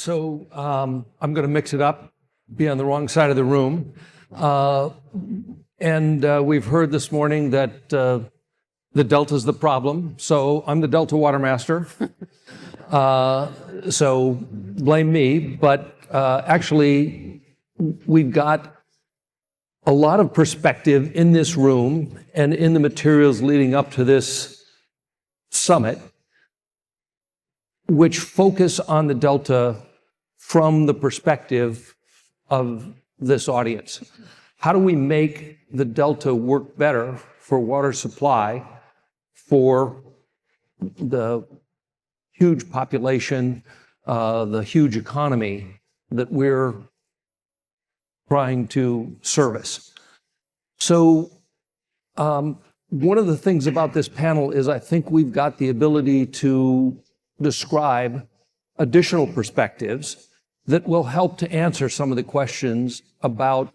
I'm going to mix it up, be on the wrong side of the room. We've heard this morning that the Delta's the problem. So I'm the Delta Water Master. So blame me. But actually, we've got a lot of perspective in this room and in the materials leading up to this summit, which focus on the Delta from the perspective of this audience. How do we make the Delta work better for water supply for the huge population, the huge economy that we're trying to service? So one of the things about this panel is I think we've got the ability to describe additional perspectives that will help to answer some of the questions about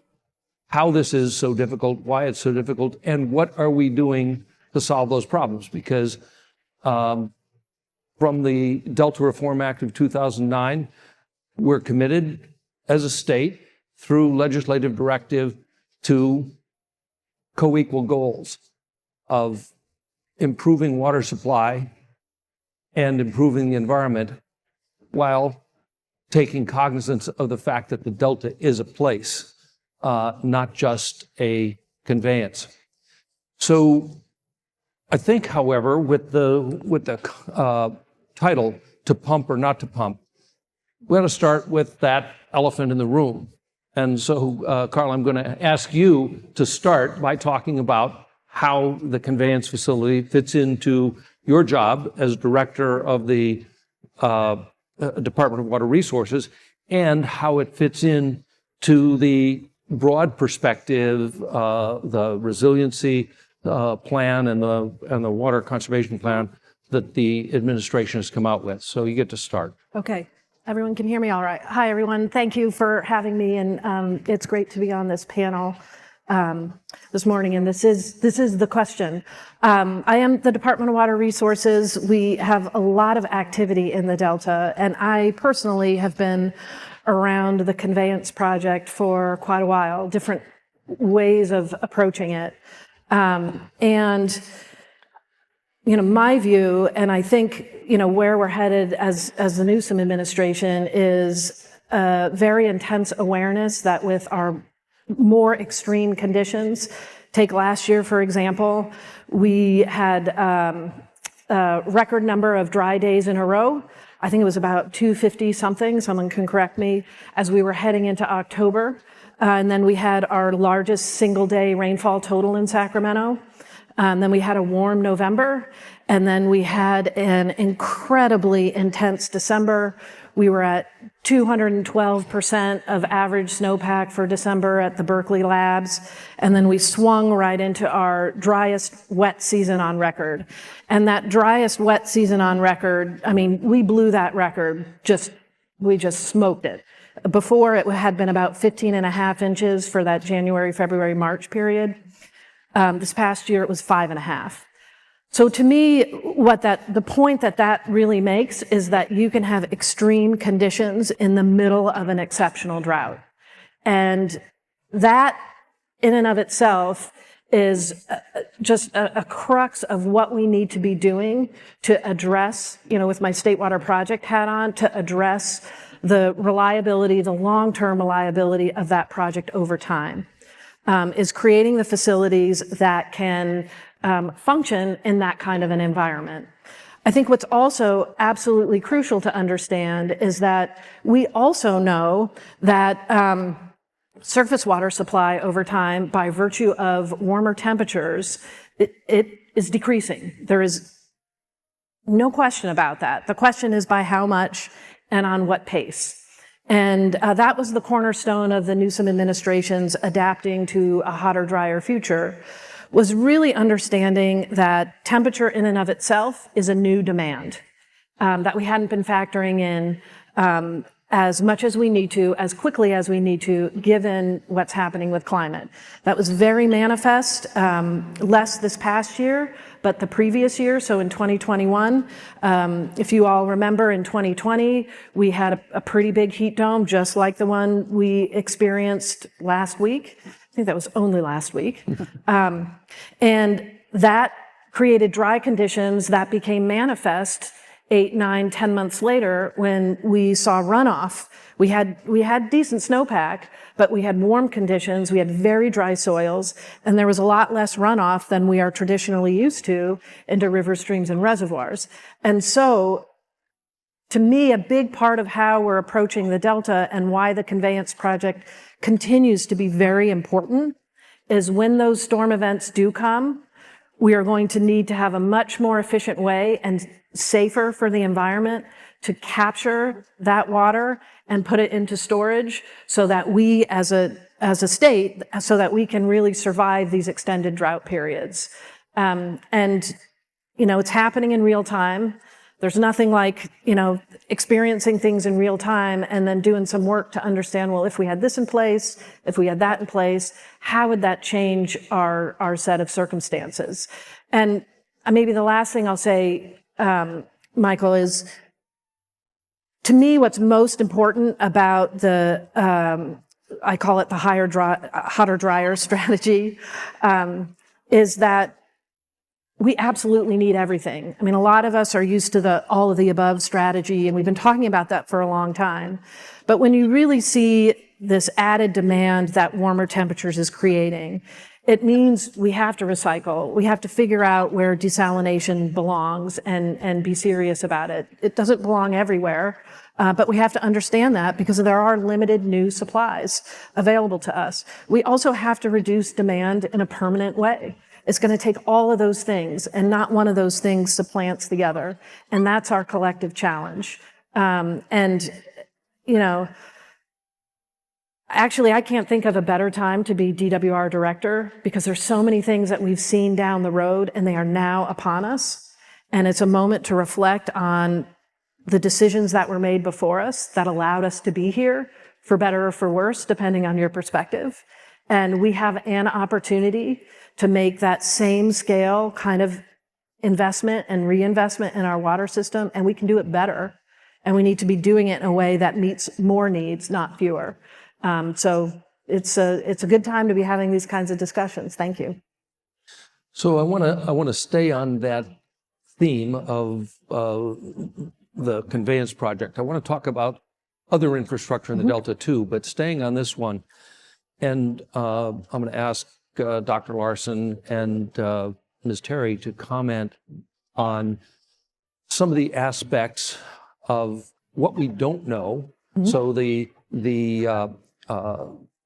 how this is so difficult, why it's so difficult, and what are we doing to solve those problems. Because from the Delta Reform Act of 2009, we're committed as a state through legislative directive to co-equal goals of improving water supply and improving the environment while taking cognizance of the fact that the Delta is a place, not just a conveyance. So I think, however, with the title, to pump or not to pump, we ought to start with that elephant in the room. And so, Carl, I'm going to ask you to start by talking about how the conveyance facility fits into your job as director of the Department of Water Resources, and how it fits in to the broad perspective, the resiliency plan and the water conservation plan that the administration has come out with. So you get to start. Okay. Everyone can hear me all right. Hi, everyone. Thank you for having me, and it's great to be on this panel this morning, and this is the question. I am the Department of Water Resources. We have a lot of activity in the Delta, and I personally have been around the conveyance project for quite a while, different ways of approaching it. And my view, and I think, where we're headed as the Newsom administration is a very intense awareness that with our more extreme conditions, take last year, for example, we had a record number of dry days in a row. I think it was about 250 something, someone can correct me, as we were heading into October. And then we had our largest single day rainfall total in Sacramento. Then we had a warm November, and then we had an incredibly intense December. We were at 212% of average snowpack for December at the Berkeley labs, and then we swung right into our driest wet season on record. And that driest wet season on record, we blew that record, we just smoked it. Before, it had been about 15.5 inches for that January, February, March period. This past year, it was 5.5. So to me, the point that really makes is that you can have extreme conditions in the middle of an exceptional drought. And that, in and of itself, is just a crux of what we need to be doing to address, with my State Water Project hat on, to address the reliability, the long-term reliability of that project over time. Is creating the facilities that can function in that kind of an environment. I think what's also absolutely crucial to understand is that we also know that surface water supply over time, by virtue of warmer temperatures, it is decreasing. There is no question about that. The question is by how much and on what pace. And that was the cornerstone of the Newsom administration's adapting to a hotter, drier future, was really understanding that temperature in and of itself is a new demand that we hadn't been factoring in as much as we need to, as quickly as we need to, given what's happening with climate. That was very manifest, less this past year, but the previous year, so in 2021. If you all remember, in 2020, we had a pretty big heat dome, just like the one we experienced last week. I think that was only last week. And that created dry conditions that became manifest 8, 9, 10 months later when we saw runoff. We had decent snowpack, but we had warm conditions, we had very dry soils, and there was a lot less runoff than we are traditionally used to into rivers, streams, and reservoirs. And so, to me, a big part of how we're approaching the Delta and why the conveyance project continues to be very important is when those storm events do come, we are going to need to have a much more efficient way and safer for the environment to capture that water and put it into storage so that we as a state, so that we can really survive these extended drought periods. And, it's happening in real time. There's nothing like, experiencing things in real time and then doing some work to understand, well, if we had this in place, if we had that in place, how would that change our set of circumstances? And maybe the last thing I'll say, Michael, is to me, what's most important about the, I call it the hotter, drier strategy, is that we absolutely need everything. I mean, a lot of us are used to the all of the above strategy, and we've been talking about that for a long time. But when you really see this added demand that warmer temperatures is creating, it means we have to recycle. We have to figure out where desalination belongs and be serious about it. It doesn't belong everywhere, but we have to understand that because there are limited new supplies available to us. We also have to reduce demand in a permanent way. It's going to take all of those things, and not one of those things supplants the other. And that's our collective challenge. Actually, I can't think of a better time to be DWR director because there's so many things that we've seen down the road and they are now upon us. And it's a moment to reflect on the decisions that were made before us that allowed us to be here, for better or for worse, depending on your perspective. And we have an opportunity to make that same scale kind of investment and reinvestment in our water system, and we can do it better. And we need to be doing it in a way that meets more needs, not fewer. So it's a good time to be having these kinds of discussions. Thank you. So I want to stay on that theme of the conveyance project. I want to talk about other infrastructure in the Delta too, but staying on this one. And I'm going to ask Dr. Larson and Ms. Terry to comment on some of the aspects of what we don't know. So the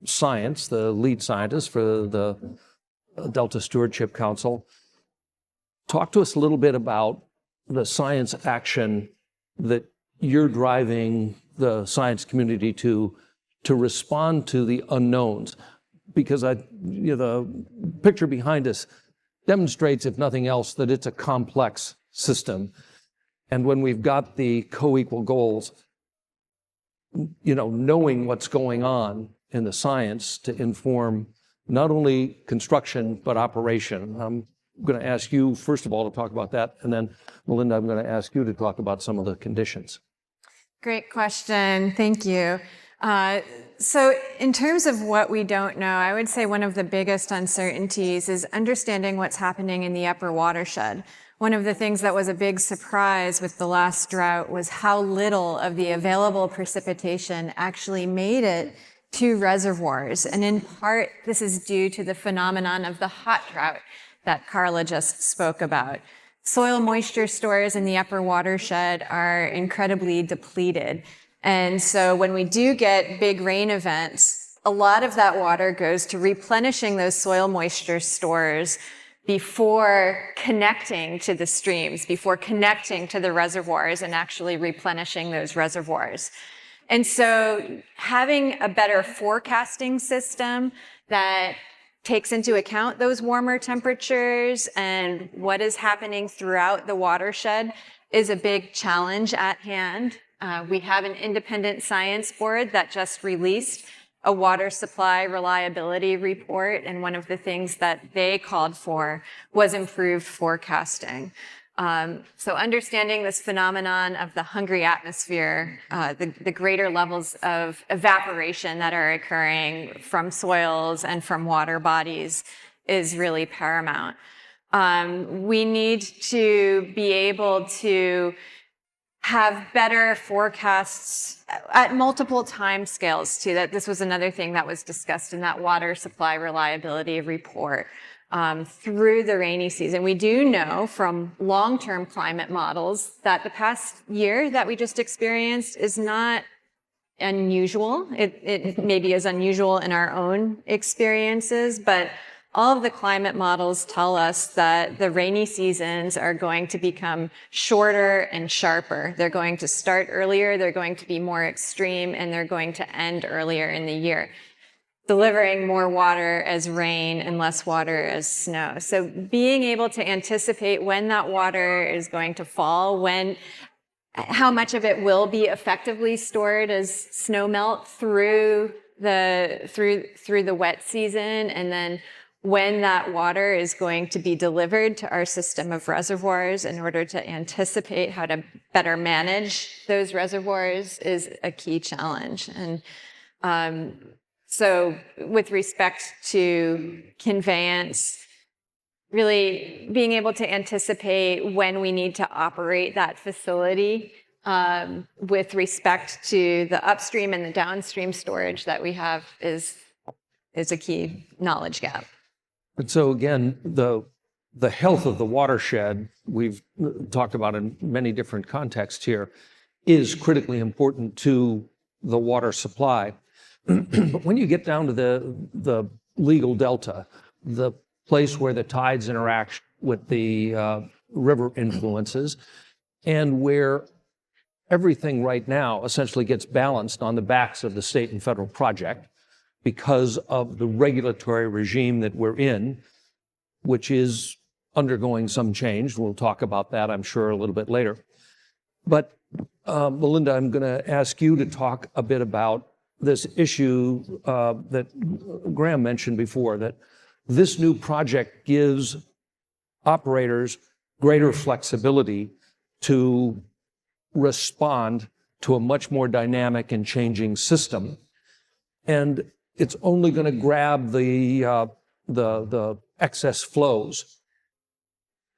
science, the lead scientist for the Delta Stewardship Council, talk to us a little bit about the science action that you're driving the science community to respond to the unknowns. Because the picture behind us demonstrates, if nothing else, that it's a complex system. And when we've got the co-equal goals, knowing what's going on in the science to inform not only construction, but operation. I'm going to ask you, first of all, to talk about that. And then, Melinda, I'm going to ask you to talk about some of the conditions. Great question. Thank you. So in terms of what we don't know, I would say one of the biggest uncertainties is understanding what's happening in the upper watershed. One of the things that was a big surprise with the last drought was how little of the available precipitation actually made it to reservoirs. And in part, this is due to the phenomenon of the hot drought that Carla just spoke about. Soil moisture stores in the upper watershed are incredibly depleted. And so when we do get big rain events, a lot of that water goes to replenishing those soil moisture stores before connecting to the streams, before connecting to the reservoirs and actually replenishing those reservoirs. And so having a better forecasting system that takes into account those warmer temperatures and what is happening throughout the watershed is a big challenge at hand. We have an independent science board that just released a water supply reliability report, and one of the things that they called for was improved forecasting. So understanding this phenomenon of the hungry atmosphere, the greater levels of evaporation that are occurring from soils and from water bodies is really paramount. We need to be able to have better forecasts at multiple time scales too. That this was another thing that was discussed in that water supply reliability report. Through the rainy season, we do know from long-term climate models that the past year that we just experienced is not unusual. It maybe is unusual in our own experiences, but all of the climate models tell us that the rainy seasons are going to become shorter and sharper. They're going to start earlier, they're going to be more extreme, and they're going to end earlier in the year, delivering more water as rain and less water as snow. So being able to anticipate when that water is going to fall, how much of it will be effectively stored as snow melt through the wet season, and then when that water is going to be delivered to our system of reservoirs in order to anticipate how to better manage those reservoirs is a key challenge. And so with respect to conveyance, really being able to anticipate when we need to operate that facility with respect to the upstream and the downstream storage that we have is a key knowledge gap. And so again, the health of the watershed, we've talked about in many different contexts here, is critically important to the water supply. But when you get down to the legal delta, the place where the tides interact with the river influences, and where everything right now essentially gets balanced on the backs of the state and federal project, because of the regulatory regime that we're in, which is undergoing some change. We'll talk about that, I'm sure, a little bit later. But Melinda, I'm going to ask you to talk a bit about this issue that Graham mentioned before, that this new project gives operators greater flexibility to respond to a much more dynamic and changing system. And it's only going to grab the excess flows.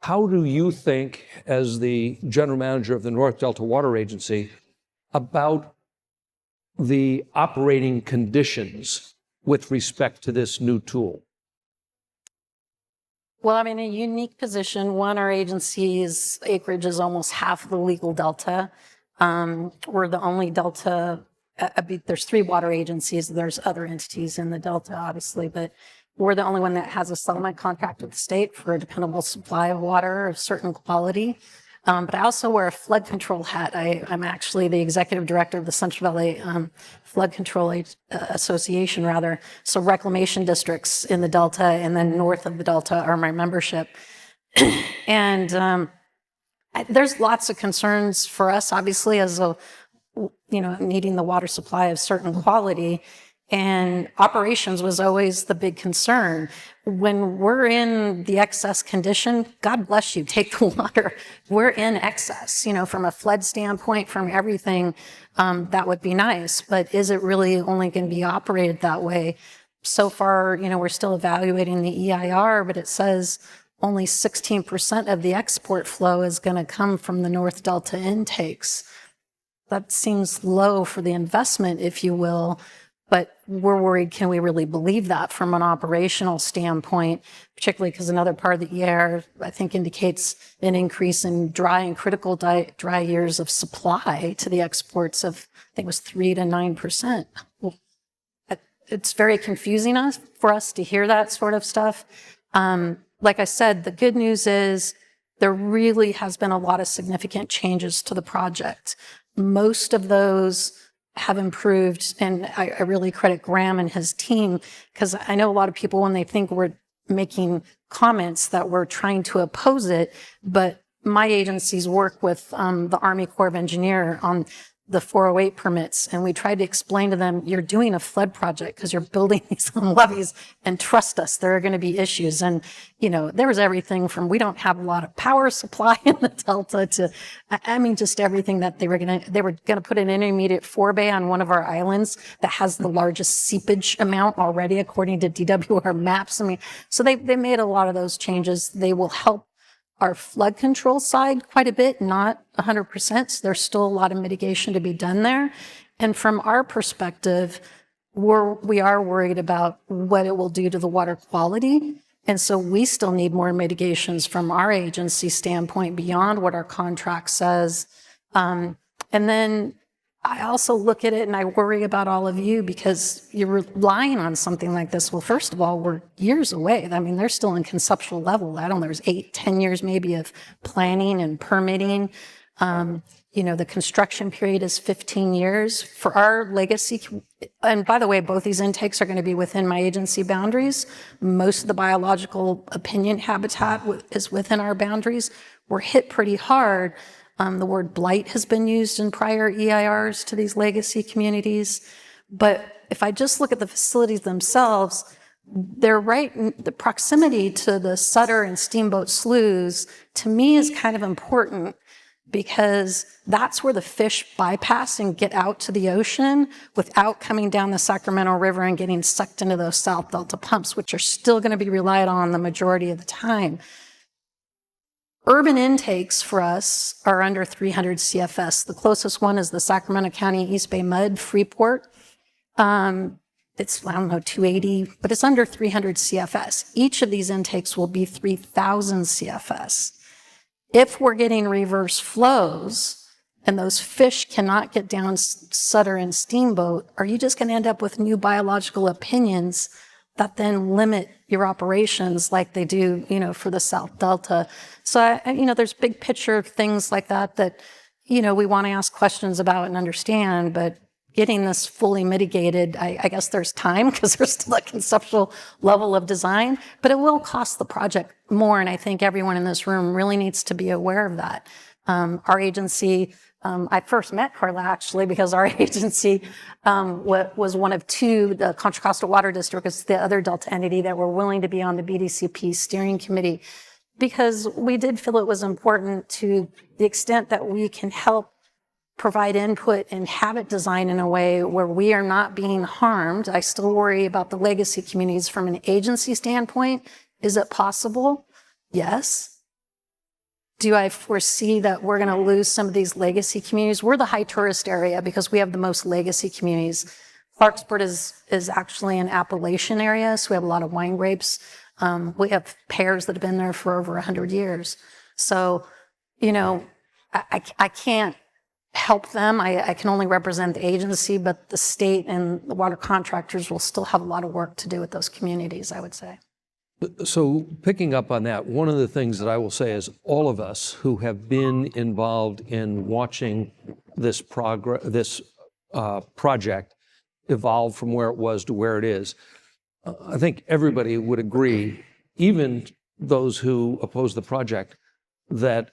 How do you think, as the general manager of the North Delta Water Agency, about the operating conditions with respect to this new tool? Well, I'm in a unique position. One, our agency's acreage is almost half the legal delta. We're the only delta. There's 3 water agencies. There's other entities in the delta, obviously, but we're the only one that has a settlement contract with the state for a dependable supply of water of certain quality. But I also wear a flood control hat. I'm actually the executive director of the Central Valley Flood Control Association, rather. So reclamation districts in the delta and then north of the delta are my membership. And there's lots of concerns for us, obviously, as needing the water supply of certain quality. And operations was always the big concern. When we're in the excess condition, God bless you, take the water. We're in excess, from a flood standpoint, from everything, that would be nice. But is it really only going to be operated that way? So far, we're still evaluating the EIR, but it says only 16% of the export flow is going to come from the North Delta intakes. That seems low for the investment, if you will. But we're worried, can we really believe that from an operational standpoint, particularly because another part of the EIR, I think, indicates an increase in dry and critical dry years of supply to the exports of, I think it was 3 to 9%. Well, it's very confusing for us to hear that sort of stuff. Like I said, the good news is there really has been a lot of significant changes to the project. Most of those have improved, and I really credit Graham and his team, because I know a lot of people, when they think we're making comments, that we're trying to oppose it, but my agencies work with the Army Corps of Engineers on the 408 permits, and we tried to explain to them, you're doing a flood project because you're building these levees, and trust us, there are going to be issues. And, you know, there was everything from, we don't have a lot of power supply in the Delta to, I mean, just everything that they were going to put an intermediate forebay on one of our islands that has the largest seepage amount already, according to DWR maps. I mean, so they made a lot of those changes. They will help our flood control side quite a bit, not 100%. So there's still a lot of mitigation to be done there. And from our perspective, we are worried about what it will do to the water quality. And so we still need more mitigations from our agency standpoint beyond what our contract says. And then I also look at it and I worry about all of you because you're relying on something like this. Well, first of all, we're years away. I mean, they're still in conceptual level. I don't know, there's 8-10 years maybe of planning and permitting. You know, the construction period is 15 years. For our legacy, and by the way, both these intakes are going to be within my agency boundaries. Most of the biological opinion habitat is within our boundaries. We're hit pretty hard. The word blight has been used in prior EIRs to these legacy communities. But if I just look at the facilities themselves, they're right in the proximity to the Sutter and Steamboat sloughs, to me is kind of important because that's where the fish bypass and get out to the ocean without coming down the Sacramento River and getting sucked into those South Delta pumps, which are still going to be relied on the majority of the time. Urban intakes for us are under 300 CFS. The closest one is the Sacramento County East Bay Mud, Freeport. It's, I don't know, 280, but it's under 300 CFS. Each of these intakes will be 3,000 CFS. If we're getting reverse flows and those fish cannot get down Sutter and Steamboat, are you just going to end up with new biological opinions that then limit your operations like they do, you know, for the South Delta? So, you know, there's big picture things like that, you know, we want to ask questions about and understand, but getting this fully mitigated, I guess there's time because there's still a conceptual level of design, but it will cost the project more. And I think everyone in this room really needs to be aware of that. Our agency, I first met Carla actually because our agency was one of two, the Contra Costa Water District is the other Delta entity that were willing to be on the BDCP steering committee because we did feel it was important to the extent that we can help provide input and have it designed in a way where we are not being harmed. I still worry about the legacy communities from an agency standpoint. Is it possible? Yes. Do I foresee that we're going to lose some of these legacy communities? We're the high tourist area because we have the most legacy communities. Clarksburg is actually an Appalachian area, so we have a lot of wine grapes. We have pears that have been there for over 100 years. So, you know, I can't help them. I can only represent the agency, but the state and the water contractors will still have a lot of work to do with those communities, I would say. So picking up on that, one of the things that I will say is all of us who have been involved in watching this project evolve from where it was to where it is, I think everybody would agree, even those who oppose the project, that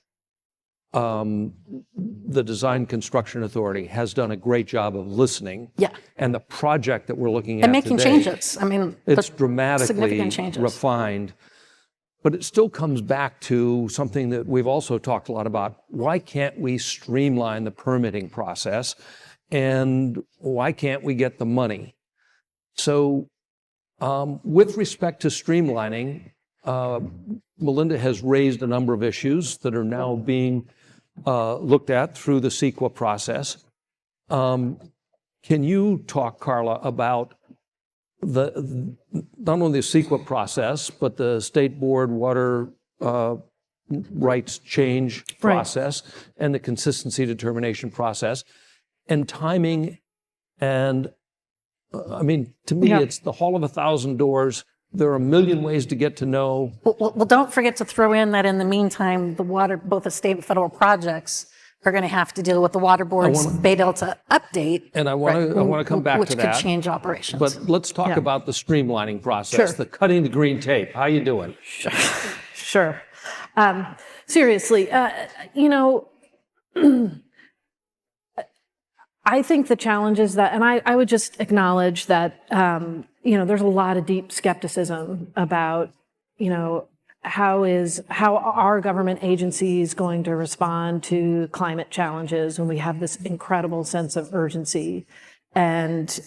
the Design Construction Authority has done a great job of listening. Yeah. And the project that we're looking at and making today, changes. I mean, it's dramatically significant changes. refined. But it still comes back to something that we've also talked a lot about. Why can't we streamline the permitting process? And why can't we get the money? So with respect to streamlining, Melinda has raised a number of issues that are now being looked at through the CEQA process. Can you talk, Carla, about not only the CEQA process, but the State Board Water Rights Change process and the consistency determination process and timing? And I mean, to me, it's the Hall of 1,000 Doors. There are a million ways to get to know. Well, don't forget to throw in that in the meantime, both the state and federal projects are going to have to deal with the Water Board's Bay Delta update. And I want to come back to that. Which could change operations. But let's talk about the streamlining process, the cutting the green tape. How you doing? Sure. Seriously, you know, I think the challenge is that, and I would just acknowledge that, there's a lot of deep skepticism about, how are government agencies going to respond to climate challenges when we have this incredible sense of urgency? And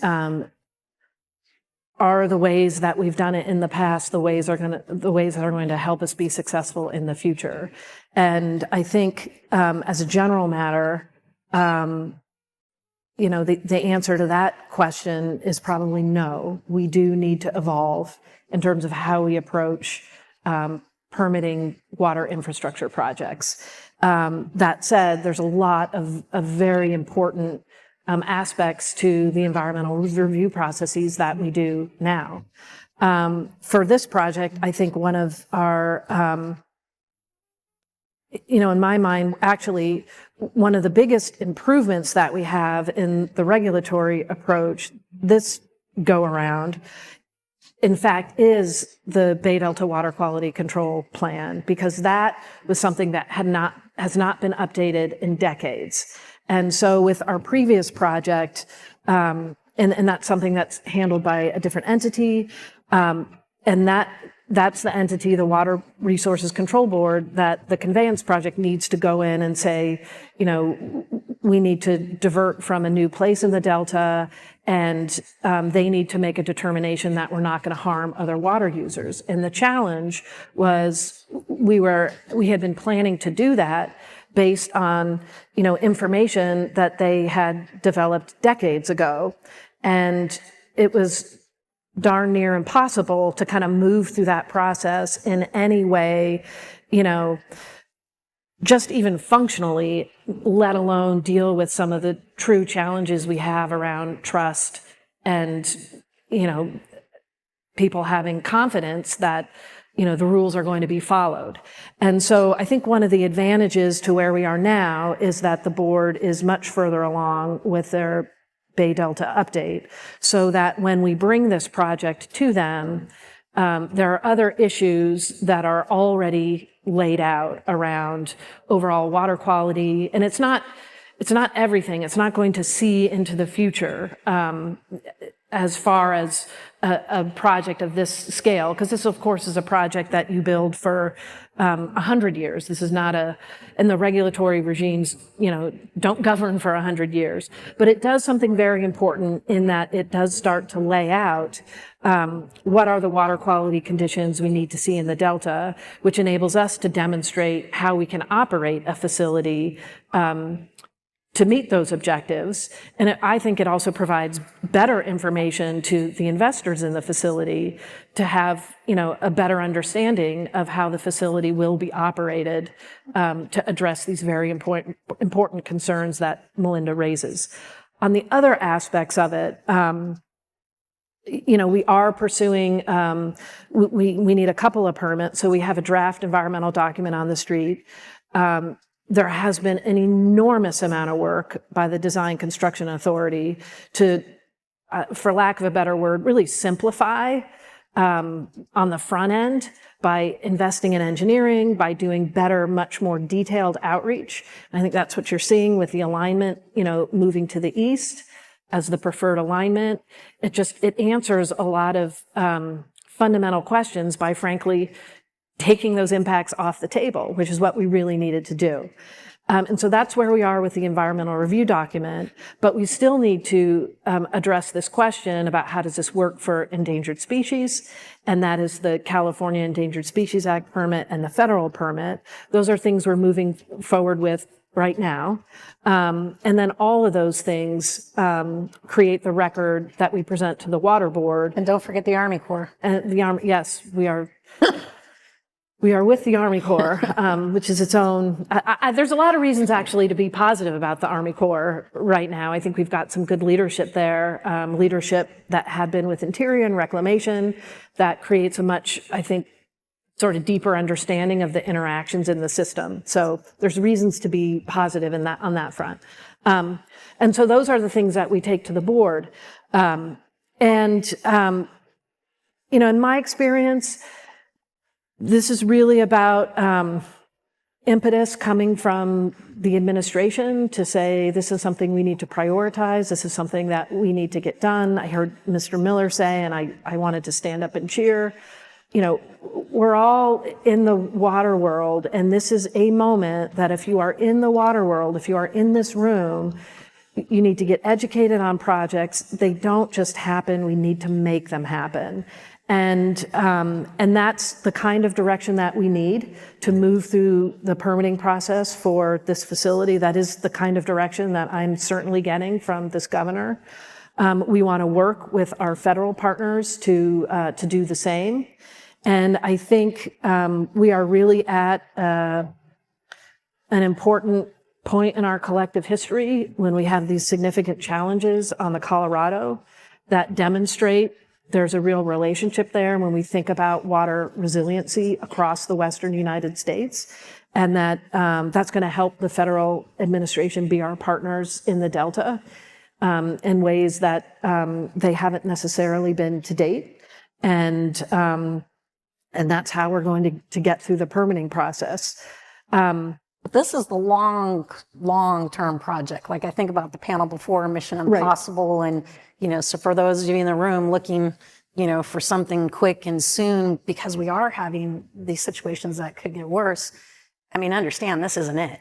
are the ways that we've done it in the past the ways that are going to help us be successful in the future? And I think, as a general matter, the answer to that question is probably no. We do need to evolve in terms of how we approach permitting water infrastructure projects. That said, there's a lot of very important aspects to the environmental review processes that we do now. For this project, I think one of our, in my mind, actually, one of the biggest improvements that we have in the regulatory approach this go around, in fact, is the Bay Delta Water Quality Control Plan, because that was something that has not been updated in decades. And so with our previous project, and that's something that's handled by a different entity, and that's the entity, the Water Resources Control Board, that the conveyance project needs to go in and say, we need to divert from a new place in the Delta, and they need to make a determination that we're not going to harm other water users. And the challenge was we had been planning to do that based on, information that they had developed decades ago. And it was darn near impossible to kind of move through that process in any way, just even functionally, let alone deal with some of the true challenges we have around trust and, people having confidence that, the rules are going to be followed. And so I think one of the advantages to where we are now is that the board is much further along with their Bay Delta update, so that when we bring this project to them, there are other issues that are already laid out around overall water quality. And it's not everything. It's not going to see into the future as far as a project of this scale, because this, of course, is a project that you build for 100 years. This is not and the regulatory regimes, don't govern for 100 years. But it does something very important in that it does start to lay out what are the water quality conditions we need to see in the Delta, which enables us to demonstrate how we can operate a facility to meet those objectives. And I think it also provides better information to the investors in the facility to have, a better understanding of how the facility will be operated to address these very important concerns that Melinda raises. On the other aspects of it, we are pursuing, we need a couple of permits. So we have a draft environmental document on the street. There has been an enormous amount of work by the Design Construction Authority to, for lack of a better word, really simplify on the front end by investing in engineering, by doing better, much more detailed outreach. And I think that's what you're seeing with the alignment, moving to the east as the preferred alignment. It answers a lot of fundamental questions by, frankly, taking those impacts off the table, which is what we really needed to do. And so that's where we are with the environmental review document, but we still need to address this question about how does this work for endangered species, and that is the California Endangered Species Act permit and the federal permit. Those are things we're moving forward with right now. And then all of those things create the record that we present to the Water Board. And don't forget the Army Corps. And the Army, yes, we are. We are with the Army Corps, which is its own. There's a lot of reasons actually to be positive about the Army Corps right now. I think we've got some good leadership there, leadership that had been with Interior and Reclamation that creates a much, I think, sort of deeper understanding of the interactions in the system. So there's reasons to be positive in that, on that front. And so those are the things that we take to the board. In my experience, this is really about, impetus coming from the administration to say, this is something we need to prioritize, this is something that we need to get done. I heard Mr. Miller say, and I wanted to stand up and cheer, you know, we're all in the water world, and this is a moment that if you are in the water world, if you are in this room, you need to get educated on projects. They don't just happen, we need to make them happen. And that's the kind of direction that we need to move through the permitting process for this facility. That is the kind of direction that I'm certainly getting from this governor. We want to work with our federal partners to do the same. And I think we are really at an important point in our collective history when we have these significant challenges on the Colorado that demonstrate there's a real relationship there when we think about water resiliency across the Western United States, and that that's going to help the federal administration be our partners in the Delta in ways that they haven't necessarily been to date. And that's how we're going to get through the permitting process. This is the long-term project. Like I think about the panel before, Mission Impossible, right. And, you know, so for those of you in the room looking, you know, for something quick and soon, because we are having these situations that could get worse, I mean, understand this isn't it.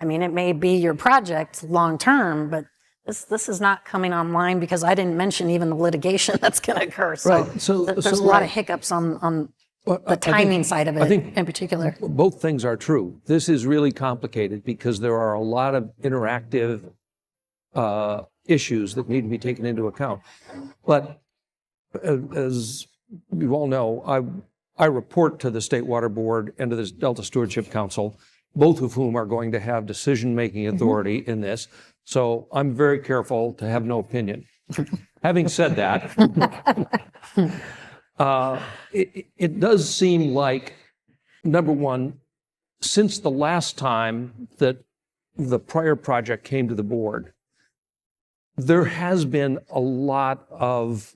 I mean, it may be your project long-term, but this is not coming online because I didn't mention even the litigation that's going to occur. So, right. There's a lot of hiccups on the timing side of it in particular. Both things are true. This is really complicated because there are a lot of interactive issues that need to be taken into account. But as you all know, I report to the State Water Board and to the Delta Stewardship Council, both of whom are going to have decision-making authority in this. So I'm very careful to have no opinion. Having said that, it does seem like, number one, since the last time that the prior project came to the board, there has been a lot of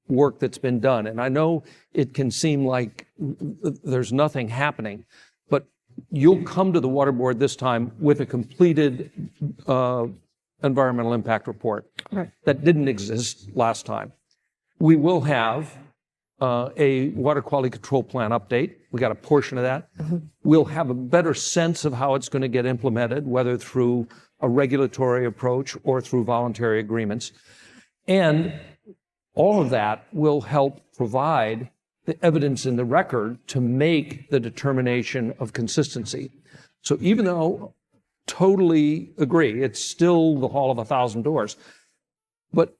work that's been done. And I know it can seem like there's nothing happening, but you'll come to the water board this time with a completed environmental impact report. Right. That didn't exist last time. We will have a water quality control plan update. We got a portion of that. Mm-hmm. We'll have a better sense of how it's going to get implemented, whether through a regulatory approach or through voluntary agreements. And all of that will help provide the evidence in the record to make the determination of consistency. So even though totally agree, it's still the hall of 1,000 doors, but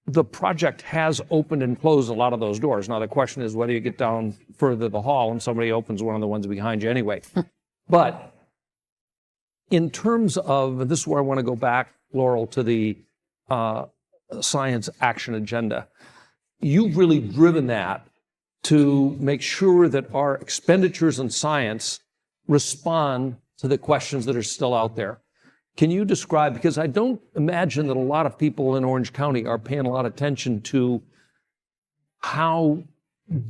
the project has opened and closed a lot of those doors. Now, the question is whether you get down further the hall and somebody opens one of the ones behind you anyway. But in terms of, this is where I want to go back, Laurel, to the science action agenda. You've really driven that to make sure that our expenditures in science respond to the questions that are still out there. Can you describe, because I don't imagine that a lot of people in Orange County are paying a lot of attention to how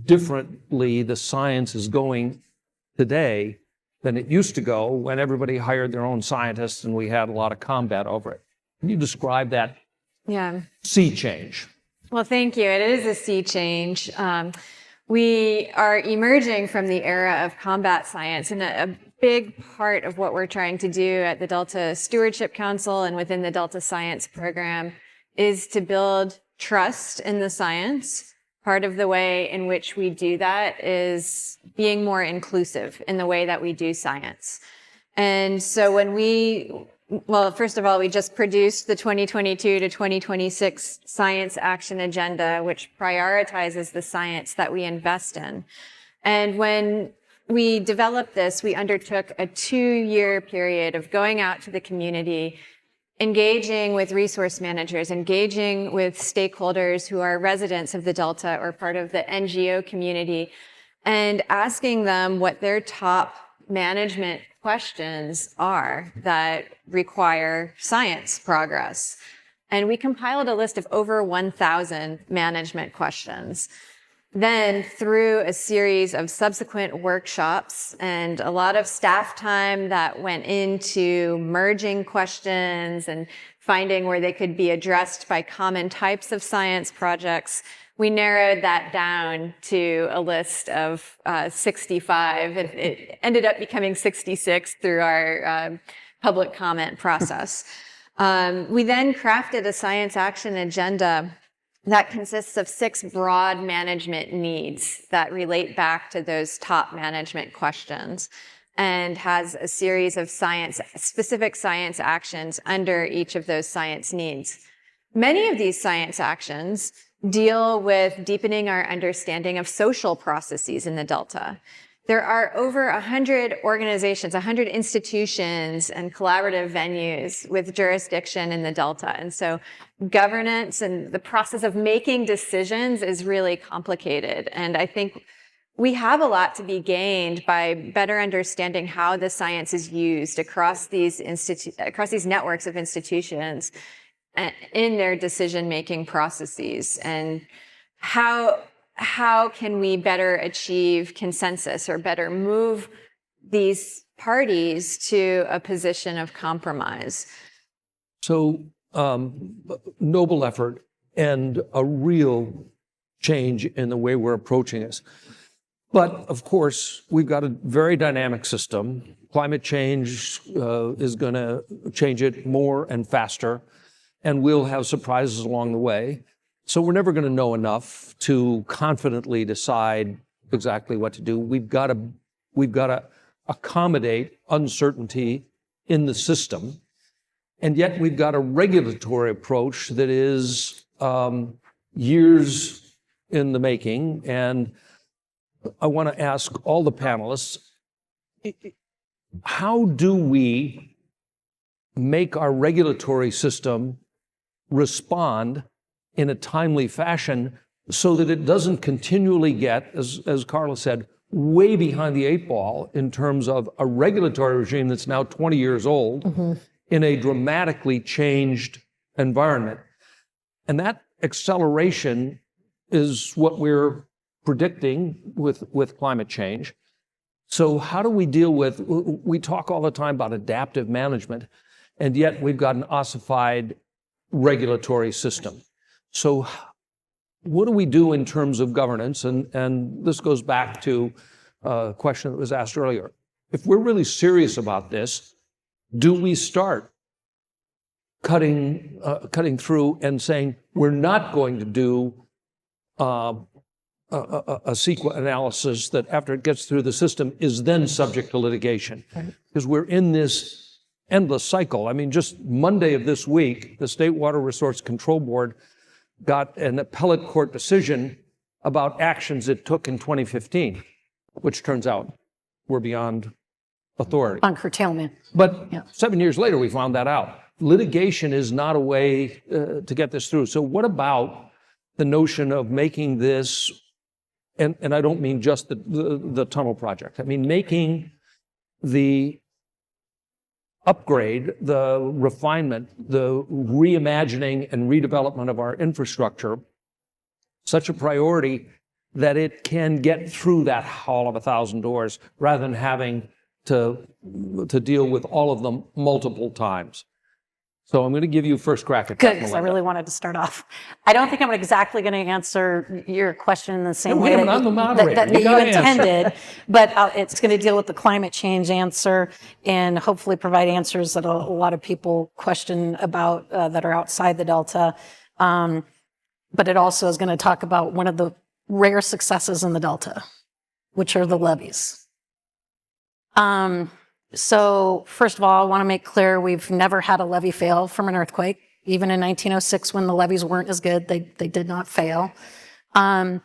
differently the science is going today than it used to go when everybody hired their own scientists and we had a lot of combat over it. Can you describe that sea change? Well, thank you. It is a sea change. We are emerging from the era of combat science, and a big part of what we're trying to do at the Delta Stewardship Council and within the Delta Science Program is to build trust in the science. Part of the way in which we do that is being more inclusive in the way that we do science. And so well, first of all, we just produced the 2022 to 2026 Science Action Agenda, which prioritizes the science that we invest in. And when we developed this, we undertook a 2-year period of going out to the community, engaging with resource managers, engaging with stakeholders who are residents of the Delta or part of the NGO community, and asking them what their top management questions are that require science progress. And we compiled a list of over 1,000 management questions. Then through a series of subsequent workshops and a lot of staff time that went into merging questions and finding where they could be addressed by common types of science projects, we narrowed that down to a list of 65. It ended up becoming 66 through our public comment process. We then crafted a science action agenda that consists of 6 broad management needs that relate back to those top management questions and has a series of specific science actions under each of those science needs. Many of these science actions deal with deepening our understanding of social processes in the Delta. There are over 100 organizations, 100 institutions and collaborative venues with jurisdiction in the Delta. And so governance and the process of making decisions is really complicated. And I think we have a lot to be gained by better understanding how the science is used across these networks of institutions in their decision-making processes, and how can we better achieve consensus or better move these parties to a position of compromise? So, noble effort and a real change in the way we're approaching this. But of course, we've got a very dynamic system. Climate change is going to change it more and faster, and we'll have surprises along the way. So we're never going to know enough to confidently decide exactly what to do. We've got to accommodate uncertainty in the system, and yet we've got a regulatory approach that is years in the making. And I want to ask all the panelists, how do we make our regulatory system respond in a timely fashion so that it doesn't continually get, as Carla said, way behind the 8 ball in terms of a regulatory regime that's now 20 years old in a dramatically changed environment? And that acceleration is what we're predicting with climate change. So how do we deal with, we talk all the time about adaptive management, and yet we've got an ossified regulatory system. So what do we do in terms of governance? And this goes back to a question that was asked earlier. If we're really serious about this, do we start cutting through and saying we're not going to do a CEQA analysis that after it gets through the system is then subject to litigation? Because we're in this endless cycle. I mean, just Monday of this week, the State Water Resource Control Board got an appellate court decision about actions it took in 2015, which turns out were beyond authority. On curtailment. But 7 years later, we found that out. Litigation is not a way to get this through. So what about the notion of making this, and I don't mean just the tunnel project, I mean making the upgrade, the refinement, the reimagining and redevelopment of our infrastructure such a priority that it can get through that hall of 1,000 doors rather than having to deal with all of them multiple times. So I'm going to give you first crack at that. Good, because I really wanted to start off. I don't think I'm exactly going to answer your question in the same way I'm the moderator. that you intended, but it's going to deal with the climate change answer and hopefully provide answers that a lot of people question about that are outside the Delta. But it also is going to talk about one of the rare successes in the Delta, which are the levees. So first of all, I want to make clear we've never had a levee fail from an earthquake. Even in 1906, when the levees weren't as good, they did not fail. And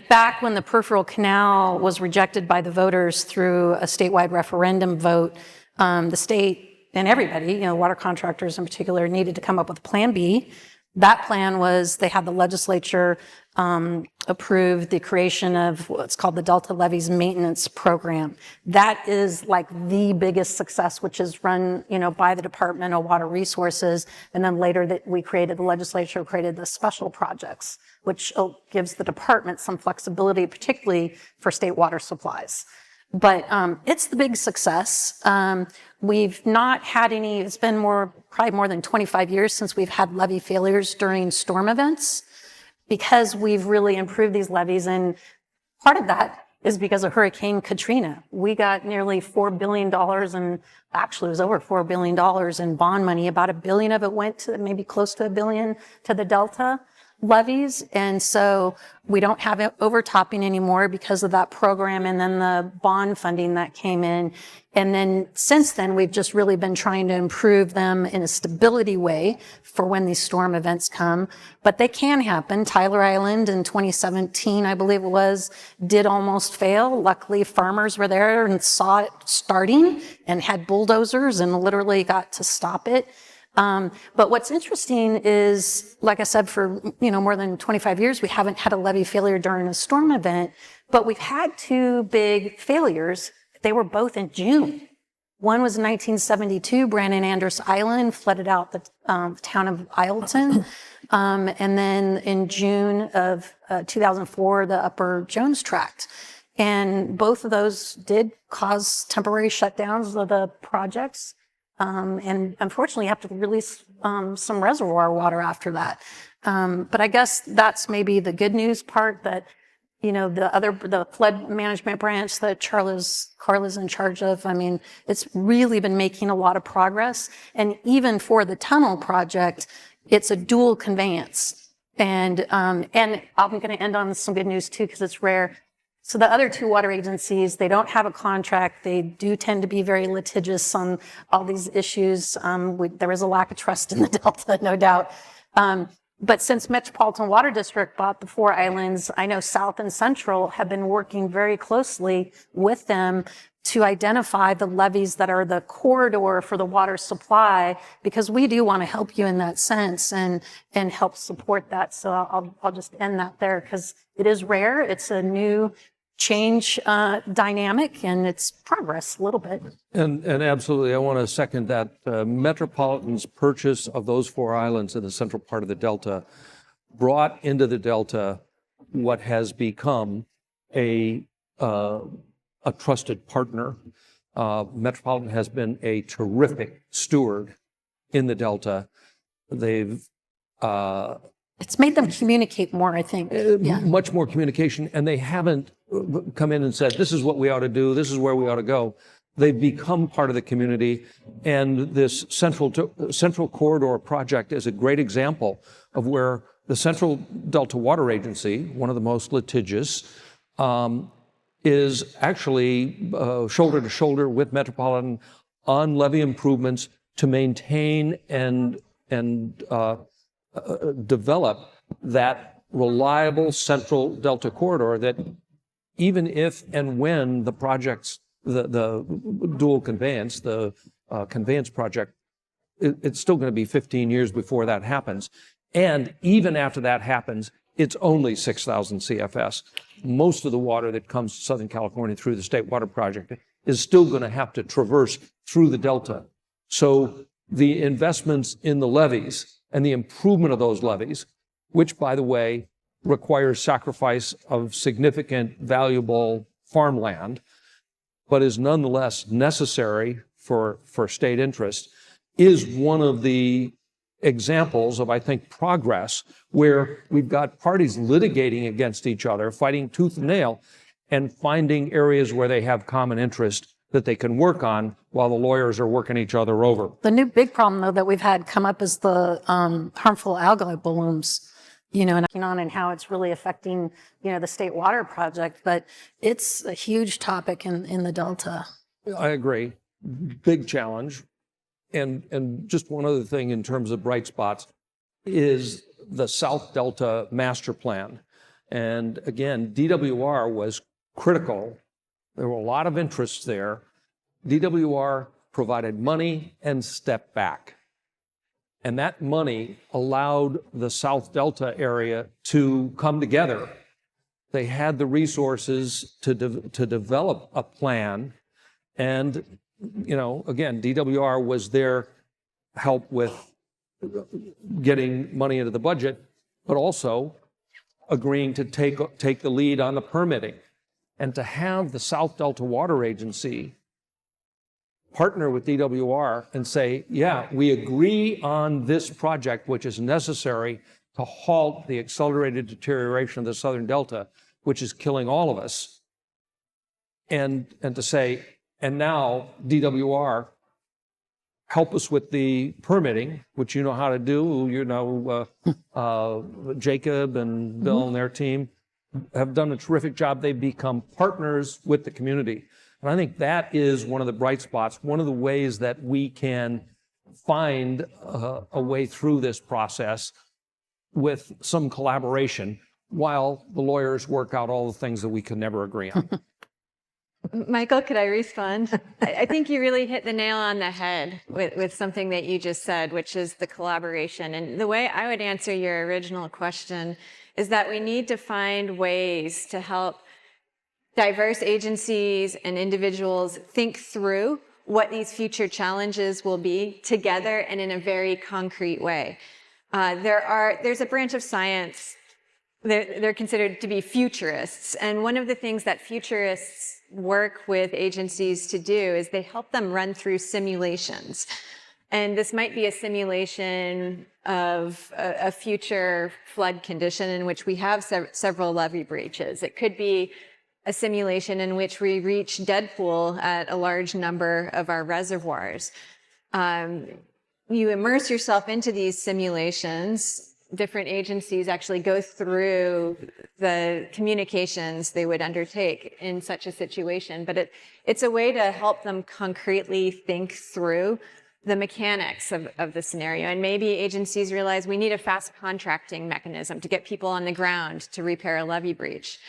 back when the peripheral canal was rejected by the voters through a statewide referendum vote, the state and everybody, water contractors in particular, needed to come up with a plan B That plan was, they had the legislature approve the creation of what's called the Delta Levees Maintenance Program. That is like the biggest success, which is run, by the Department of Water Resources. And then later that the legislature created the special projects, which gives the department some flexibility, particularly for state water supplies. But it's the big success. We've not had any, it's been probably more than 25 years since we've had levee failures during storm events, because we've really improved these levees. And part of that is because of Hurricane Katrina. We got nearly $4 billion, and actually it was over $4 billion in bond money. About $1 billion of it went to, maybe close to $1 billion, to the Delta levees. And so we don't have it overtopping anymore because of that program and then the bond funding that came in. And then since then, we've just really been trying to improve them in a stability way for when these storm events come. But they can happen. Tyler Island in 2017, I believe it was, did almost fail. Luckily, farmers were there and saw it starting and had bulldozers and literally got to stop it. But what's interesting is, like I said, for, more than 25 years, we haven't had a levee failure during a storm event, but we've had two big failures. They were both in June. One was in 1972, Brandon Andrus Island flooded out the town of Isleton. And then in June of 2004, the Upper Jones Tract. And both of those did cause temporary shutdowns of the projects. And unfortunately, you have to release some reservoir water after that. But I guess that's maybe the good news part, that the flood management branch that Carla's in charge of. I mean, it's really been making a lot of progress. And even for the tunnel project, it's a dual conveyance. And I'm going to end on some good news too, because it's rare. So the other two water agencies, they don't have a contract. They do tend to be very litigious on all these issues. There is a lack of trust in the Delta, no doubt. But since Metropolitan Water District bought the 4 islands, I know South and Central have been working very closely with them to identify the levees that are the corridor for the water supply, because we do want to help you in that sense and help support that. So I'll just end that there, because it is rare. It's a new change dynamic, and it's progress a little bit. And absolutely, I want to second that. Metropolitan's purchase of those 4 islands in the central part of the Delta brought into the Delta what has become a trusted partner. Metropolitan has been a terrific steward in the Delta. They've It's made them communicate more, I think. much more communication, and they haven't come in and said, this is what we ought to do, this is where we ought to go. They've become part of the community, and this Central Corridor project is a great example of where the Central Delta Water Agency, one of the most litigious, is actually shoulder to shoulder with Metropolitan on levee improvements to maintain and develop that reliable Central Delta corridor that even if and when the projects, the dual conveyance, the conveyance project, it's still going to be 15 years before that happens. And even after that happens, it's only 6,000 CFS. Most of the water that comes to Southern California through the State Water Project is still going to have to traverse through the Delta. So the investments in the levees and the improvement of those levees, which, by the way, requires sacrifice of significant, valuable farmland, but is nonetheless necessary for state interest, is one of the examples of, I think, progress where we've got parties litigating against each other, fighting tooth and nail, and finding areas where they have common interest that they can work on while the lawyers are working each other over. The new big problem, though, that we've had come up is the harmful algal blooms, and how it's really affecting, the State Water Project. But it's a huge topic in the Delta. I agree. Big challenge. And just one other thing in terms of bright spots is the South Delta Master Plan. And again, DWR was critical. There were a lot of interests there. DWR provided money and stepped back. And that money allowed the South Delta area to come together. They had the resources to develop a plan. And, again, DWR was there help with getting money into the budget, but also agreeing to take the lead on the permitting. And to have the South Delta Water Agency partner with DWR and say, yeah, we agree on this project, which is necessary to halt the accelerated deterioration of the Southern Delta, which is killing all of us. And to say, and now DWR, help us with the permitting, which you know how to do. Jacob and Bill and their team have done a terrific job. They've become partners with the community. And I think that is one of the bright spots, one of the ways that we can find a way through this process with some collaboration while the lawyers work out all the things that we can never agree on. Michael, could I respond? I think you really hit the nail on the head with something that you just said, which is the collaboration. And the way I would answer your original question is that we need to find ways to help diverse agencies and individuals think through what these future challenges will be together and in a very concrete way. There's a branch of science, they're considered to be futurists. And one of the things that futurists work with agencies to do is they help them run through simulations. And this might be a simulation of a future flood condition in which we have several levee breaches. It could be a simulation in which we reach dead pool at a large number of our reservoirs. You immerse yourself into these simulations. Different agencies actually go through the communications they would undertake in such a situation. But it's a way to help them concretely think through the mechanics of the scenario. And maybe agencies realize we need a fast contracting mechanism to get people on the ground to repair a levee breach.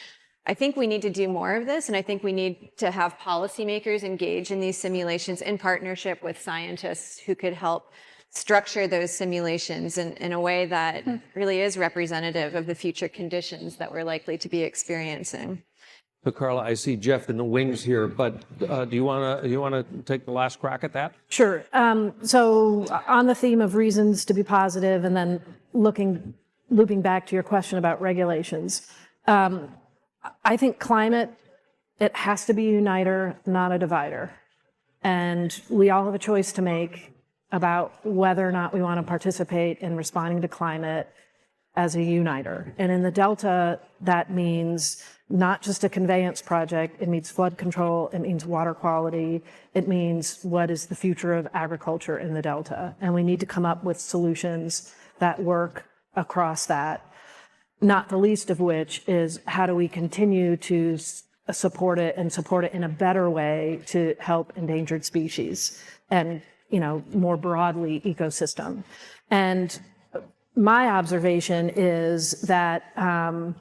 I think we need to do more of this, and I think we need to have policymakers engage in these simulations in partnership with scientists who could help structure those simulations in a way that really is representative of the future conditions that we're likely to be experiencing. So Carla, I see Jeff in the wings here, but do you want to take the last crack at that? Sure. So on the theme of reasons to be positive, and then looping back to your question about regulations, I think climate, it has to be a uniter, not a divider. And we all have a choice to make about whether or not we want to participate in responding to climate as a uniter. And in the Delta, that means not just a conveyance project, it means flood control, it means water quality, it means what is the future of agriculture in the Delta. And we need to come up with solutions that work across that. Not the least of which is how do we continue to support it and support it in a better way to help endangered species and, more broadly ecosystem. And my observation is that, and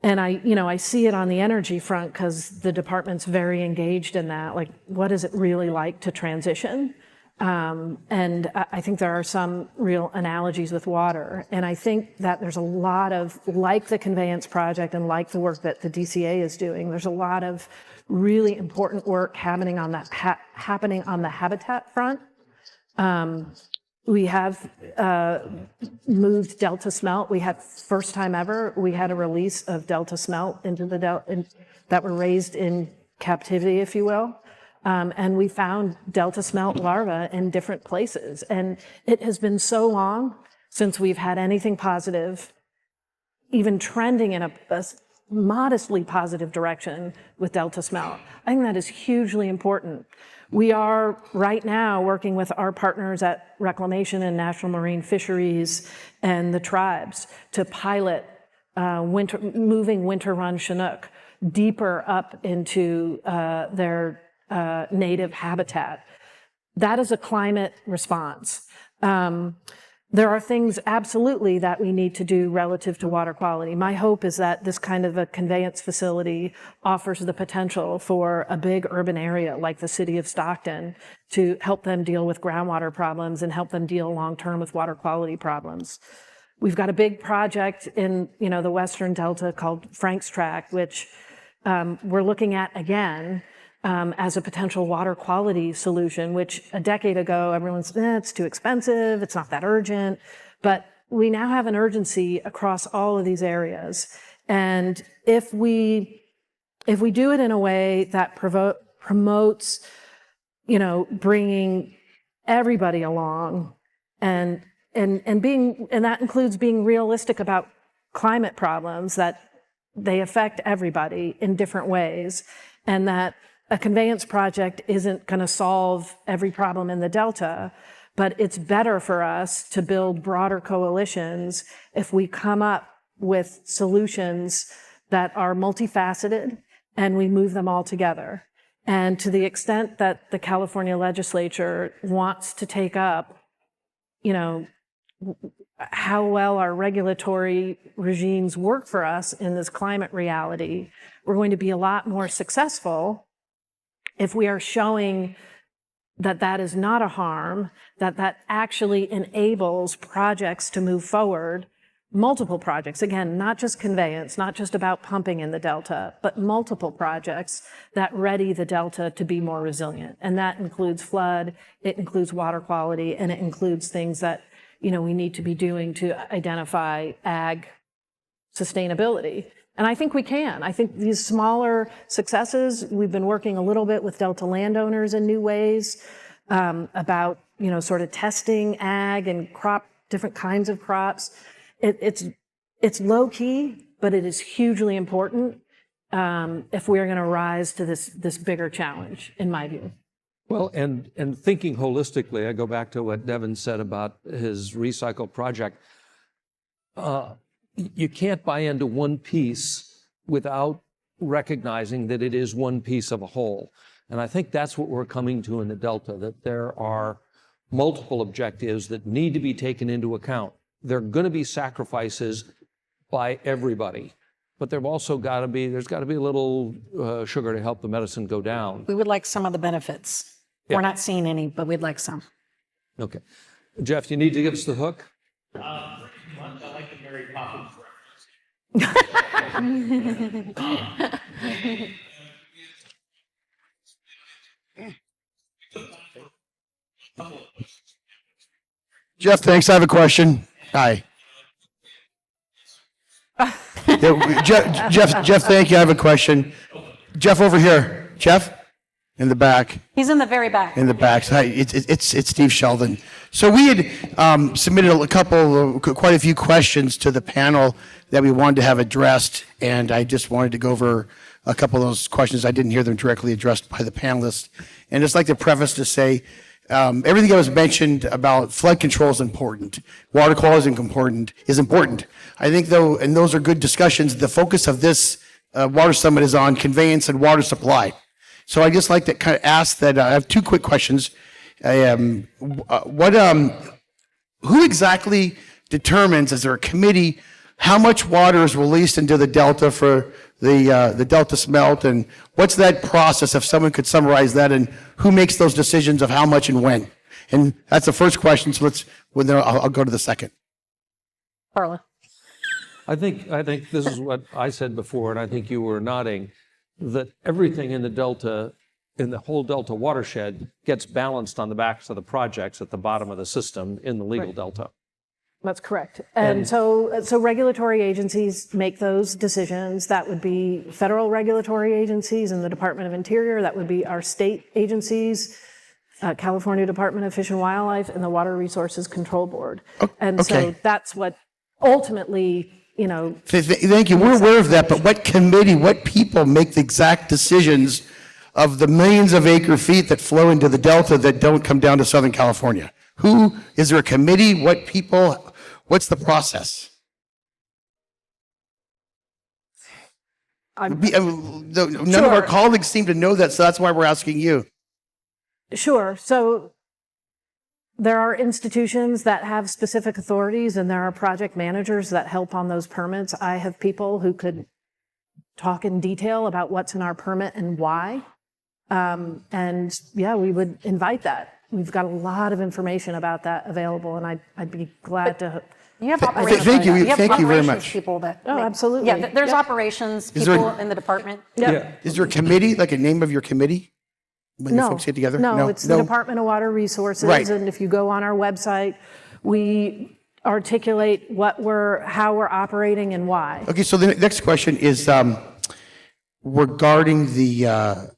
I see it on the energy front because the department's very engaged in that. Like, what is it really like to transition? And I think there are some real analogies with water. And I think that there's a lot of, like the conveyance project and like the work that the DCA is doing, there's a lot of really important work happening on that, happening on the habitat front. We have moved Delta smelt. We had, first time ever, we had a release of Delta smelt into the Delta that were raised in captivity, if you will. And we found Delta smelt larvae in different places. And it has been so long since we've had anything positive, even trending in a modestly positive direction with Delta smelt. I think that is hugely important. We are right now working with our partners at Reclamation and National Marine Fisheries and the tribes to pilot moving winter run Chinook deeper up into their native habitat. That is a climate response. there are things absolutely that we need to do relative to water quality. My hope is that this kind of a conveyance facility offers the potential for a big urban area like the city of Stockton to help them deal with groundwater problems and help them deal long-term with water quality problems. We've got a big project in, the Western Delta called Frank's Tract, which we're looking at again as a potential water quality solution, which a decade ago, everyone's, it's too expensive, it's not that urgent. But we now have an urgency across all of these areas. And if we do it in a way that promotes, bringing everybody along and that includes being realistic about climate problems, that they affect everybody in different ways, and that a conveyance project isn't going to solve every problem in the Delta, but it's better for us to build broader coalitions if we come up with solutions that are multifaceted and we move them all together. And to the extent that the California legislature wants to take up, how well our regulatory regimes work for us in this climate reality, we're going to be a lot more successful if we are showing that that is not a harm, that actually enables projects to move forward, multiple projects, again, not just conveyance, not just about pumping in the Delta, but multiple projects that ready the Delta to be more resilient. And that includes flood, it includes water quality, and it includes things that we need to be doing to identify ag sustainability. And I think we can. I think these smaller successes, we've been working a little bit with Delta landowners in new ways about, sort of testing ag and different kinds of crops. It's low key, but it is hugely important if we're going to rise to this bigger challenge, in my view. Well, and thinking holistically, I go back to what Devin said about his recycle project. You can't buy into one piece without recognizing that it is one piece of a whole. And I think that's what we're coming to in the Delta, that there are multiple objectives that need to be taken into account. There are going to be sacrifices by everybody, but there's got to be a little sugar to help the medicine go down. We would like some of the benefits. Yeah. We're not seeing any, but we'd like some. Okay. Jeff, you need to give us the hook? I like the Mary Poppins reference. Jeff, thanks. I have a question. Hi. Jeff, thank you. I have a question. Jeff, over here. Jeff, in the back. He's in the very back. In the back. Hi, it's Steve Sheldon. So we had submitted quite a few questions to the panel that we wanted to have addressed, and I just wanted to go over a couple of those questions. I didn't hear them directly addressed by the panelists. And just like to preface to say, everything that was mentioned about flood control is important. Water quality is important. I think, though, and those are good discussions, the focus of this water summit is on conveyance and water supply. So I just like to kind of ask that. I have two quick questions. Who exactly determines, is there a committee, how much water is released into the Delta for the Delta smelt, and what's that process, if someone could summarize that, and who makes those decisions of how much and when? And that's the first question, so I'll go to the second. Carla. I think this is what I said before, and I think you were nodding, that everything in the Delta, in the whole Delta watershed, gets balanced on the backs of the projects at the bottom of the system in the legal Delta. That's correct. And so regulatory agencies make those decisions. That would be federal regulatory agencies and the Department of Interior. That would be our state agencies, California Department of Fish and Wildlife, and the Water Resources Control Board. And so that's what ultimately, Thank you. We're aware of that, but what committee, what people make the exact decisions of the millions of acre feet that flow into the Delta that don't come down to Southern California? Is there a committee? What people? What's the process? None of our colleagues seem to know that, so that's why we're asking you. Sure. So There are institutions that have specific authorities, and there are project managers that help on those permits. I have people who could talk in detail about what's in our permit and why. And yeah, we would invite that. We've got a lot of information about that available, and I'd be glad to. You have Thank operations. you. You have Thank you very operations much. People that. Oh, absolutely. Yeah, there's Yep. operations Is there- people in the department. Yep. Is there a committee, like a name of your committee? When you No, folks get together? no, it's the Department of Water Resources. Right. And if you go on our website, we articulate how we're operating and why. Okay, so the next question is regarding the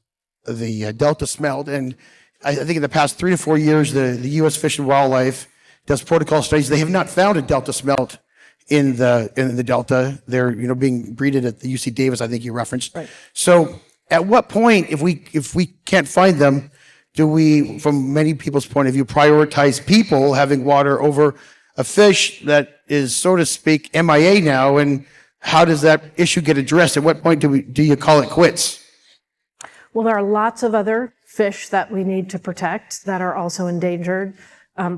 Delta smelt. And I think in the past 3 to 4 years, the U.S. Fish and Wildlife does protocol studies. They have not found a Delta smelt in the Delta. They're being breeded at the UC Davis, I think you referenced. Right. So at what point, if we can't find them, do we, from many people's point of view, prioritize people having water over a fish that is, so to speak, MIA now? And how does that issue get addressed? At what point do you call it quits? Well, there are lots of other fish that we need to protect that are also endangered,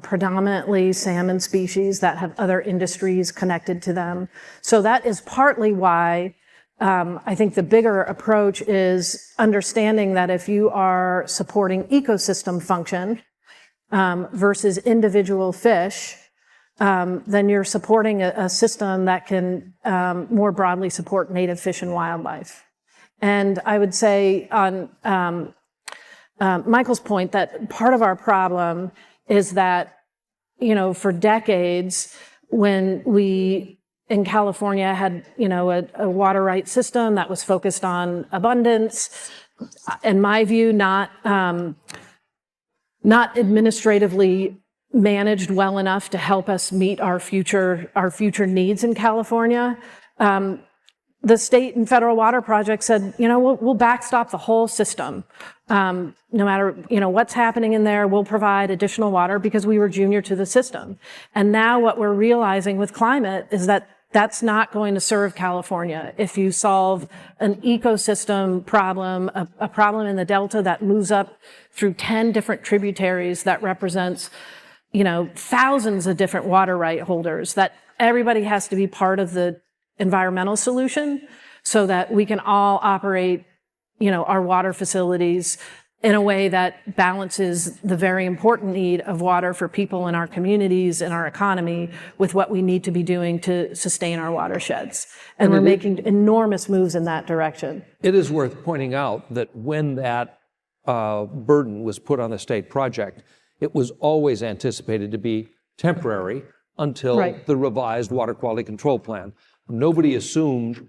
predominantly salmon species that have other industries connected to them. So that is partly why I think the bigger approach is understanding that if you are supporting ecosystem function versus individual fish, then you're supporting a system that can more broadly support native fish and wildlife. And I would say on Michael's point that part of our problem is that, for decades, when we in California had, a water rights system that was focused on abundance, in my view, not administratively managed well enough to help us meet our future needs in California. The state and federal water project said, we'll backstop the whole system. No matter, what's happening in there, we'll provide additional water because we were junior to the system. And now what we're realizing with climate is that that's not going to serve California. If you solve an ecosystem problem, a problem in the Delta that moves up through 10 different tributaries that represents, thousands of different water right holders, that everybody has to be part of the environmental solution so that we can all operate, our water facilities in a way that balances the very important need of water for people in our communities and our economy with what we need to be doing to sustain our watersheds. And we're making enormous moves in that direction. It is worth pointing out that when that burden was put on the state project, it was always anticipated to be temporary until Right. the revised water quality control plan. Nobody assumed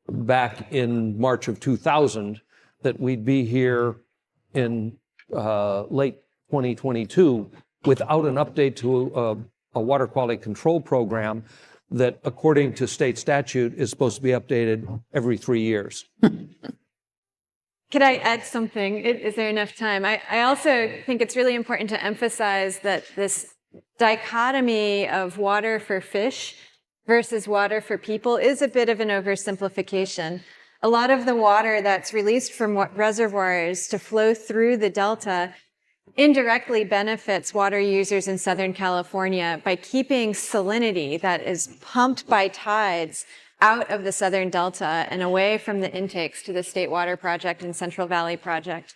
back in March of 2000 that we'd be here in late 2022 without an update to a water quality control program that, according to state statute, is supposed to be updated every 3 years. Could I add something? Is there enough time? I also think it's really important to emphasize that this dichotomy of water for fish versus water for people is a bit of an oversimplification. A lot of the water that's released from reservoirs to flow through the Delta indirectly benefits water users in Southern California by keeping salinity that is pumped by tides out of the Southern Delta and away from the intakes to the State Water Project and Central Valley Project.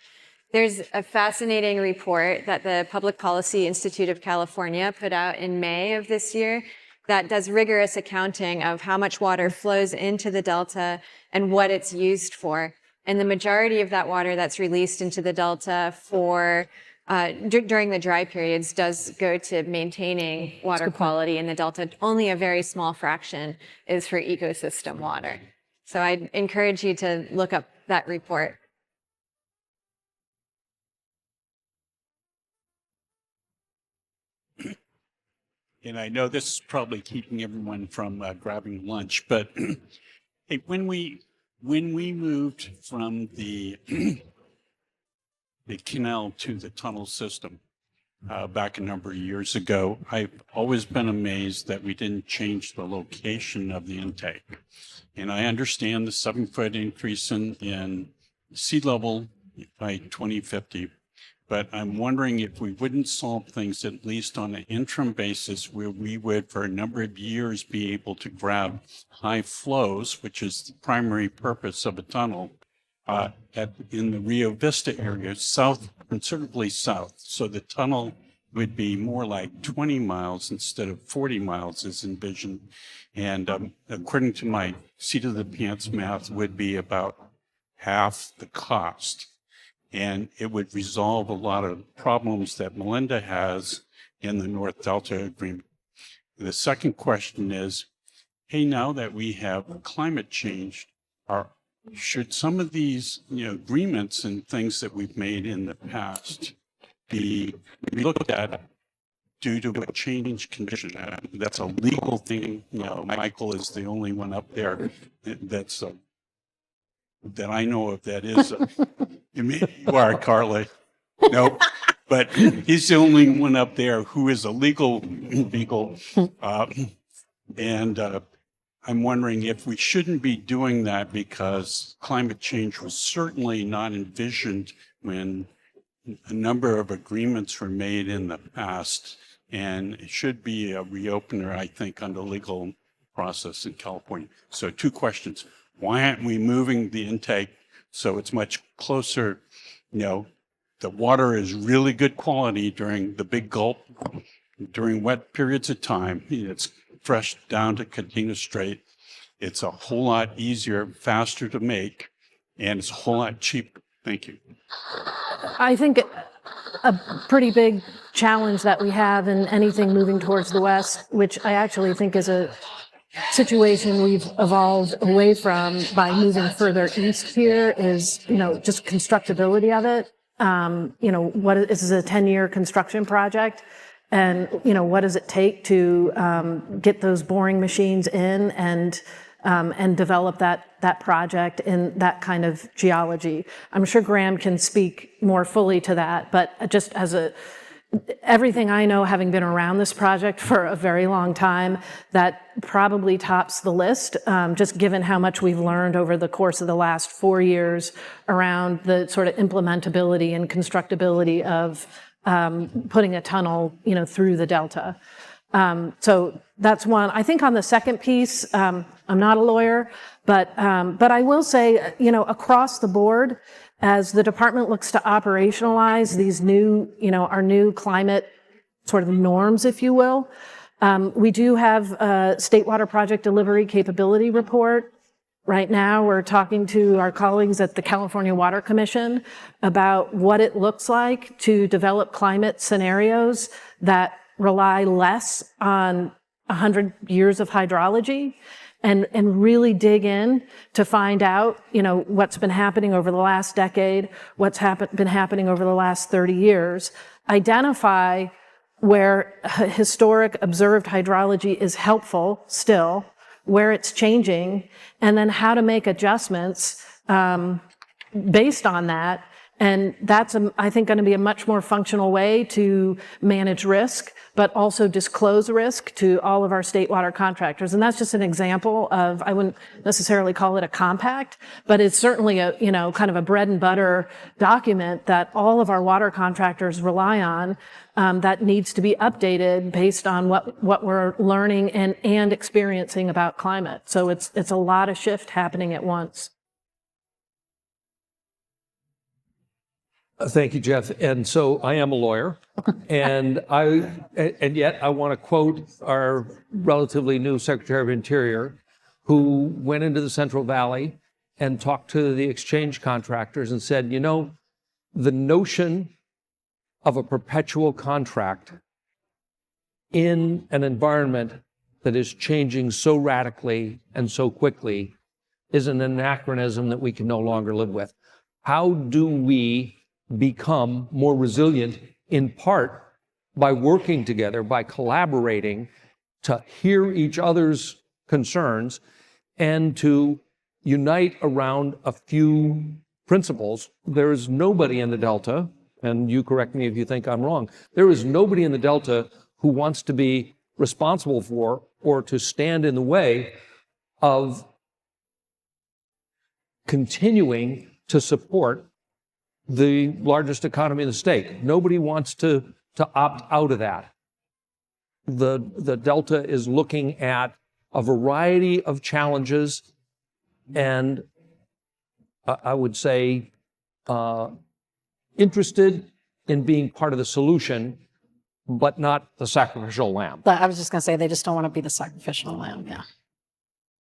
There's a fascinating report that the Public Policy Institute of California put out in May of this year that does rigorous accounting of how much water flows into the Delta and what it's used for. And the majority of that water that's released into the Delta during the dry periods does go to maintaining water quality in the Delta. Only a very small fraction is for ecosystem water. So I'd encourage you to look up that report. And I know this is probably keeping everyone from grabbing lunch, but hey, when we moved from the canal to the tunnel system back a number of years ago, I've always been amazed that we didn't change the location of the intake. And I understand the 7-foot increase in sea level by 2050. But I'm wondering if we wouldn't solve things at least on an interim basis where we would, for a number of years, be able to grab high flows, which is the primary purpose of a tunnel, in the Rio Vista area, south, considerably south. So the tunnel would be more like 20 miles instead of 40 miles as envisioned. And according to my seat of the pants math, would be about half the cost. And it would resolve a lot of problems that Melinda has in the North Delta Agreement. The second question is, hey, now that we have climate change, should some of these agreements and things that we've made in the past be looked at due to a change condition? That's a legal thing. Michael is the only one up there that's that I know of that is. You are, Carly. Nope. But he's the only one up there who is a legal. And I'm wondering if we shouldn't be doing that because climate change was certainly not envisioned when a number of agreements were made in the past. And it should be a reopener, I think, on the legal process in California. So 2 questions. Why aren't we moving the intake so it's much closer? The water is really good quality during the big gulp, during wet periods of time. It's fresh down to Cadena Strait. It's a whole lot easier, faster to make, and it's a whole lot cheaper. Thank you. I think a pretty big challenge that we have in anything moving towards the west, which I actually think is a situation we've evolved away from by moving further east here, is, just constructability of it. This is a 10-year construction project, and, what does it take to get those boring machines in and develop that project in that kind of geology? I'm sure Graham can speak more fully to that, but just as everything I know, having been around this project for a very long time, that probably tops the list, just given how much we've learned over the course of the last 4 years around the sort of implementability and constructability of putting a tunnel, through the Delta. So that's one. I think on the second piece, I'm not a lawyer, but I will say, across the board, as the department looks to operationalize these new, our new climate sort of norms, if you will, we do have a State Water Project Delivery Capability Report. Right now, we're talking to our colleagues at the California Water Commission about what it looks like to develop climate scenarios that rely less on 100 years of hydrology, and really dig in to find out, what's been happening over the last decade, what's been happening over the last 30 years, identify where historic observed hydrology is helpful still, where it's changing, and then how to make adjustments based on that. And that's, I think, going to be a much more functional way to manage risk, but also disclose risk to all of our state water contractors. And that's just an example of, I wouldn't necessarily call it a compact, but it's certainly a, kind of a bread and butter document that all of our water contractors rely on, that needs to be updated based on what we're learning and experiencing about climate. So it's a lot of shift happening at once. Thank you, Jeff. And so I am a lawyer, and yet I want to quote our relatively new Secretary of Interior, who went into the Central Valley and talked to the exchange contractors and said, the notion of a perpetual contract in an environment that is changing so radically and so quickly is an anachronism that we can no longer live with. How do we become more resilient, in part by working together, by collaborating to hear each other's concerns and to unite around a few principles? There is nobody in the Delta, and you correct me if you think I'm wrong, there is nobody in the Delta who wants to be responsible for or to stand in the way of continuing to support the largest economy in the state. Nobody wants to opt out of that. The Delta is looking at a variety of challenges and I would say interested in being part of the solution, but not the sacrificial lamb. But I was just going to say, they just don't want to be the sacrificial lamb, yeah.